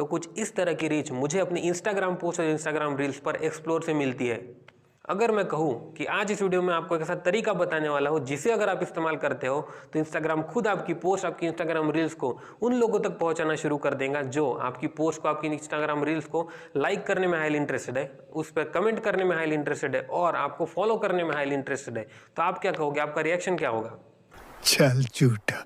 तो कुछ इस तरह की रीच मुझे अपनी इंस्टाग्राम पोस्ट और इंस्टाग्राम रील्स पर एक्सप्लोर से मिलती है। अगर मैं कहूँ कि आज इस वीडियो में आपको एक ऐसा तरीका बताने वाला हूँ जिसे अगर आप इस्तेमाल करते हो तो इंस्टाग्राम खुद आपकी पोस्ट, आपकी इंस्टाग्राम रील्स को उन लोगों तक पहुँचाना शुरू कर देगा जो आपकी पोस्ट को, आपकी इंस्टाग्राम रील्स को लाइक करने में हाईली इंटरेस्टेड है, उस पर कमेंट करने में हाईली इंटरेस्टेड है और आपको फॉलो करने में हाईली इंटरेस्टेड है। तो आप क्या कहोगे, आपका रिएक्शन क्या होगा? चल झूठा।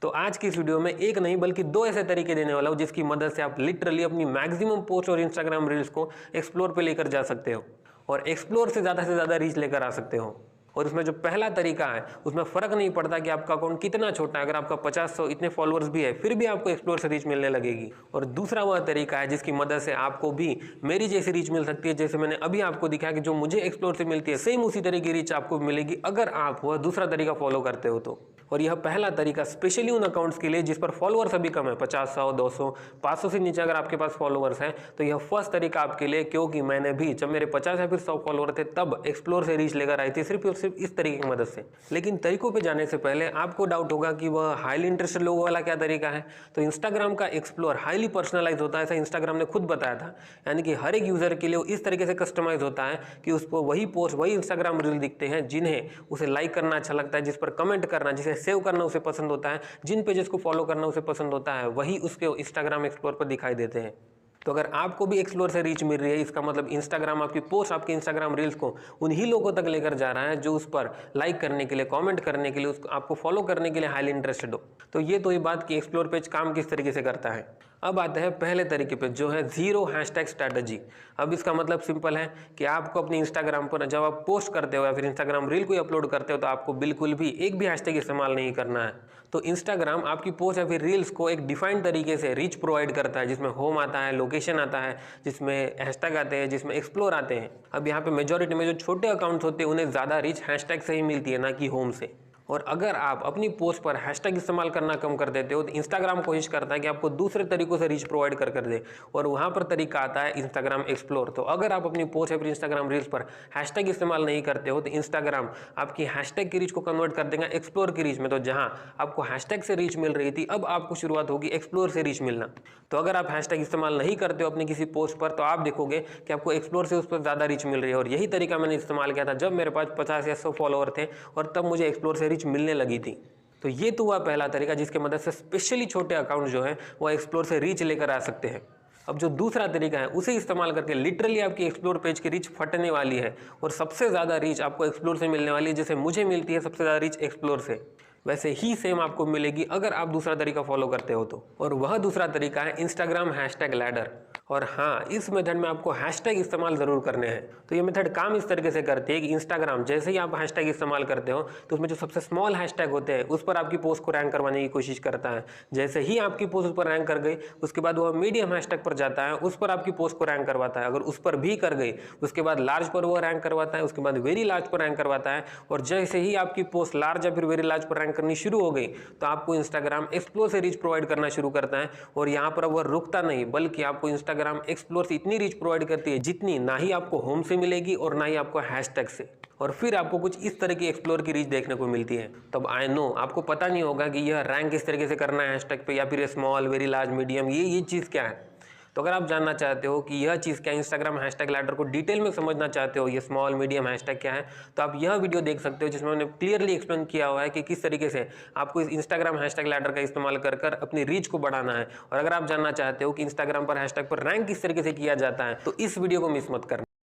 तो आज की इस वीडियो में एक नहीं बल्कि दो ऐसे तरीके देने वाला हूँ जिसकी मदद से आप लिटरली अपनी मैक्सिमम पोस्ट और इंस्टाग्राम रील्स को एक्सप्लोर पे लेकर जा सकते हो और एक्सप्लोर से ज़्यादा रीच लेकर आ सकते हो। और इसमें जो पहला तरीका है उसमें फ़र्क नहीं पड़ता कि आपका अकाउंट कितना छोटा है, अगर आपका 50-100 इतने फॉलोअर्स भी है फिर भी आपको एक्सप्लोर से रीच मिलने लगेगी। और दूसरा वह तरीका है जिसकी मदद से आपको भी मेरी जैसी रीच मिल सकती है, जैसे मैंने अभी आपको दिखाया कि जो मुझे एक्सप्लोर से मिलती है सेम उसी तरह की रीच आपको मिलेगी अगर आप वह दूसरा तरीका फॉलो करते हो तो। और यह पहला तरीका स्पेशली उन अकाउंट्स के लिए जिस पर फॉलोअर्स अभी कम है, 50-100 200 500 से नीचे अगर आपके पास फॉलोअर्स हैं तो यह फर्स्ट तरीका आपके लिए, क्योंकि मैंने भी जब मेरे 50 या फिर 100 फॉलोअर थे तब एक्सप्लोर से रीच लेकर आई थी सिर्फ और सिर्फ इस तरीके की मदद से। लेकिन तरीकों पे जाने से पहले आपको डाउट होगा कि वह हाईली इंटरेस्टेड लोगों वाला क्या तरीका है। तो इंस्टाग्राम का एक्सप्लोर हाईली पर्सनलाइज होता है, ऐसा इंस्टाग्राम ने खुद बताया था। यानी कि हर एक यूजर के लिए इस तरीके से कस्टमाइज होता है कि उसको वही पोस्ट, वही इंस्टाग्राम रील दिखते हैं जिन्हें उसे लाइक करना अच्छा लगता है, जिस पर कमेंट करना, जिसे सेव करना उसे पसंद होता है, जिन पेजेस को फॉलो करना उसे पसंद होता है, वही उसके इंस्टाग्राम एक्सप्लोर पर दिखाई देते हैं। तो अगर आपको भी एक्सप्लोर से रीच मिल रही है, इसका मतलब इंस्टाग्राम आपकी पोस्ट, आपके इंस्टाग्राम रील्स को उन्हीं लोगों तक लेकर जा रहा है जो उस पर लाइक करने के लिए, कमेंट करने के लिए, उसको आपको फॉलो करने के लिए हाईली इंटरेस्टेड हो। तो ये तो ये बात कि एक्सप्लोर पेज काम किस तरीके से करता है। अब आते हैं पहले तरीके पे जो है जीरो हैशटैग स्ट्रैटेजी। अब इसका मतलब सिंपल है कि आपको अपने इंस्टाग्राम पर जब आप पोस्ट करते हो या फिर इंस्टाग्राम रील को अपलोड करते हो तो आपको बिल्कुल भी एक भी हैशटैग इस्तेमाल नहीं करना है। तो इंस्टाग्राम आपकी पोस्ट या फिर रील्स को एक डिफाइंड तरीके से रीच प्रोवाइड करता है, जिसमें होम आता है, लोकेशन आता है, जिसमें हैशटैग आते हैं, जिसमें एक्सप्लोर आते हैं। अब यहाँ पे मेजॉरिटी में जो छोटे अकाउंट्स होते हैं उन्हें ज़्यादा रीच हैशटैग से ही मिलती है, ना कि होम से। और अगर आप अपनी पोस्ट पर हैशटैग इस्तेमाल करना कम कर देते हो तो इंस्टाग्राम कोशिश करता है कि आपको दूसरे तरीकों से रीच प्रोवाइड कर दे और वहाँ पर तरीका आता है इंस्टाग्राम एक्सप्लोर। तो अगर आप अपनी पोस्ट या फिर इंस्टाग्राम रील्स पर हैशटैग इस्तेमाल नहीं करते हो तो इंस्टाग्राम आपकी हैशटैग की रीच को कन्वर्ट कर देगा एक्सप्लोर की रीच में। तो जहाँ आपको हैशटैग से रीच मिल रही थी अब आपको शुरुआत होगी एक्सप्लोर से रीच मिलना। तो अगर आप हैशटैग इस्तेमाल नहीं करते हो अपनी किसी पोस्ट पर तो आप देखोगे कि आपको एक्सप्लोर से उस पर ज़्यादा रीच मिल रही है। और यही तरीका मैंने इस्तेमाल किया था जब मेरे पास 50 या 100 फॉलोअर थे और तब मुझे एक्सप्लोर से रीच मिलने लगी थी। तो ये तो हुआ पहला तरीका जिसकी मदद से स्पेशली छोटे अकाउंट जो है वो एक्सप्लोर से रीच लेकर आ सकते हैं। अब जो दूसरा तरीका है उसे इस्तेमाल करके लिटरली आपकी एक्सप्लोर पेज की रीच फटने वाली है और सबसे ज़्यादा रीच आपको एक्सप्लोर से मिलने वाली है। जैसे मुझे मिलती है सबसे ज़्यादा रीच एक्सप्लोर से, वैसे ही सेम आपको मिलेगी अगर आप दूसरा तरीका फॉलो करते हो तो। और वह दूसरा तरीका है इंस्टाग्राम हैशटैग लैडर। और हाँ, इस मेथड में आपको हैशटैग इस्तेमाल ज़रूर करने हैं। तो ये मेथड काम इस तरीके से करती है कि इंस्टाग्राम जैसे ही आप हैशटैग इस्तेमाल करते हो तो उसमें जो सबसे स्मॉल हैशटैग होते हैं उस पर आपकी पोस्ट को रैंक करवाने की कोशिश करता है। जैसे ही आपकी पोस्ट उस पर रैंक कर गई उसके बाद वह मीडियम हैशटैग पर जाता है, उस पर आपकी पोस्ट को रैंक करवाता है। अगर उस पर भी कर गई उसके बाद लार्ज पर वो रैंक करवाता है, उसके बाद वेरी लार्ज पर रैंक करवाता है। और जैसे ही आपकी पोस्ट लार्ज या फिर वेरी लार्ज पर रैंक करनी शुरू हो गई तो आपको इंस्टाग्राम एक्सप्लोर से रीच प्रोवाइड करना शुरू करता है। और यहाँ पर वह रुकता नहीं बल्कि आपको इंस्टाग्राम एक्सप्लोर इतनी रीच प्रोवाइड करती है जितनी ना ही आपको होम से मिलेगी और ना ही आपको हैशटैग से। और फिर आपको कुछ इस तरह की एक्सप्लोर की रीच देखने को मिलती है। तब आई नो आपको पता नहीं होगा कि यह रैंक किस तरीके से करना है हैशटैग पे या फिर स्मॉल, वेरी लार्ज, मीडियम, ये चीज़ क्या है। तो अगर आप जानना चाहते हो कि यह चीज़ क्या है, इंस्टाग्राम हैशटैग लैडर को डिटेल में समझना चाहते हो, ये स्मॉल, मीडियम हैशटैग क्या है, तो आप यह वीडियो देख सकते हो जिसमें मैंने क्लियरली एक्सप्लेन किया हुआ है कि किस तरीके से आपको इस इंस्टाग्राम हैशटैग लैडर का इस्तेमाल कर कर अपनी रीच को बढ़ाना है। और अगर आप जानना चाहते हो कि इंस्टाग्राम पर हैशटैग पर रैंक किस तरीके से किया जाता है तो इस वीडियो को मिस मत करना।